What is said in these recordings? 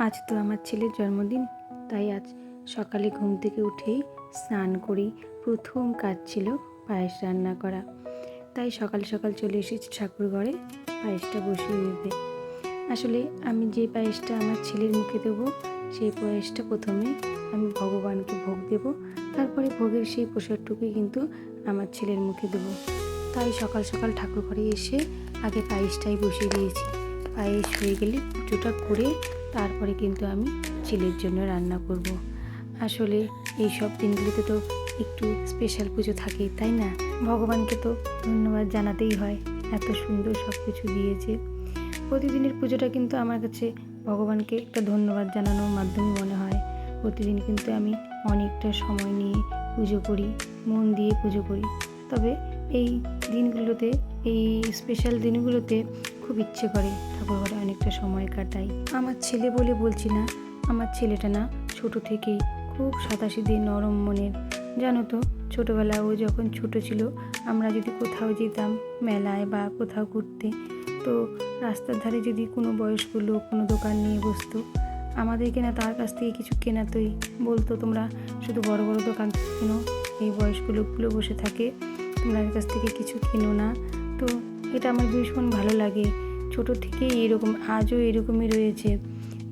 আজ তো আমার ছেলের জন্মদিন, তাই আজ সকালে ঘুম থেকে উঠেই স্নান করেই প্রথম কাজ ছিল পায়েস রান্না করা। তাই সকাল সকাল চলে এসেছি ঠাকুর ঘরে পায়েসটা বসিয়ে দিতে। আসলে আমি যে পায়েসটা আমার ছেলের মুখে দেবো, সেই পায়েসটা প্রথমে আমি ভগবানকে ভোগ দেব, তারপরে ভোগের সেই প্রসাদটুকুই কিন্তু আমার ছেলের মুখে দেবো। তাই সকাল সকাল ঠাকুর ঘরে এসে আগে পায়েসটাই বসিয়ে দিয়েছি। পায়েস হয়ে গেলে পুজোটা করে তারপরে কিন্তু আমি ছেলের জন্য রান্না করব। আসলে এই সব দিনগুলিতে তো একটু স্পেশাল পুজো থাকেই, তাই না? ভগবানকে তো ধন্যবাদ জানাতেই হয়, এত সুন্দর সব কিছু দিয়েছে। প্রতিদিনের পুজোটা কিন্তু আমার কাছে ভগবানকে একটা ধন্যবাদ জানানোর মাধ্যমে মনে হয়। প্রতিদিন কিন্তু আমি অনেকটা সময় নিয়ে পুজো করি, মন দিয়ে পুজো করি। তবে এই দিনগুলোতে, এই স্পেশাল দিনগুলোতে খুব ইচ্ছে করে ঠাকুর ঘরে অনেকটা সময় কাটাই। আমার ছেলে বলে বলছি না, আমার ছেলেটা না ছোট থেকেই খুব সাদাসিধে নরম মনের। জানো তো, ছোটোবেলা ও যখন ছোট ছিল, আমরা যদি কোথাও যেতাম মেলায় বা কোথাও ঘুরতে, তো রাস্তার ধারে যদি কোনো বয়স্ক লোক কোনো দোকান নিয়ে বসতো, আমাদেরকে না তার কাছ থেকে কিছু কেনাতই বলতো, তোমরা শুধু বড় বড় দোকান কেনো, এই বয়স্ক লোকগুলো বসে থাকে, তোমরা এর কাছ থেকে কিছু কেনো না। তো এটা আমার ভীষণ ভালো লাগে। ছোট থেকেই এরকম, আজও এরকমই রয়েছে।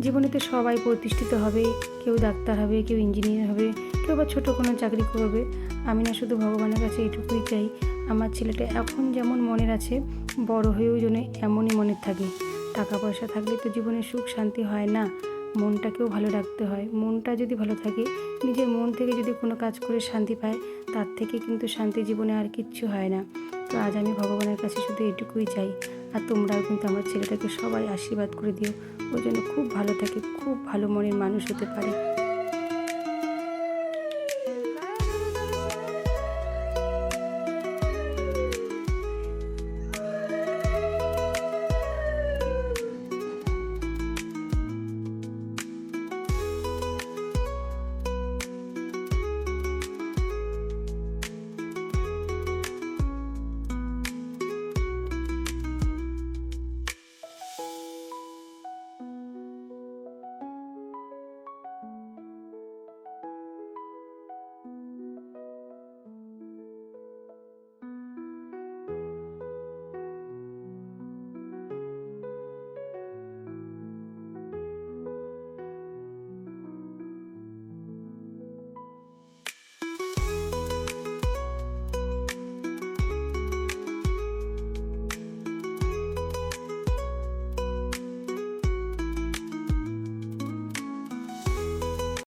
জীবনে তো সবাই প্রতিষ্ঠিত হবে, কেউ ডাক্তার হবে, কেউ ইঞ্জিনিয়ার হবে, কেউ বা ছোটো কোনো চাকরি করবে। আমি না শুধু ভগবানের কাছে এটুকুই চাই, আমার ছেলেটা এখন যেমন মনের আছে, বড় হয়েও যেন এমনই মনের থাকে। টাকা পয়সা থাকলে তো জীবনে সুখ শান্তি হয় না, মনটাকেও ভালো রাখতে হয়। মনটা যদি ভালো থাকে, নিজের মন থেকে যদি কোনো কাজ করে শান্তি পায়, তার থেকে কিন্তু শান্তি জীবনে আর কিচ্ছু হয় না। তো আজ আমি ভগবানের কাছে শুধু এটুকুই চাই। আর তোমরাও কিন্তু আমার ছেলেটাকে সবাই আশীর্বাদ করে দিও, ও যেন খুব ভালো থাকে, খুব ভালো মনের মানুষ হতে পারে।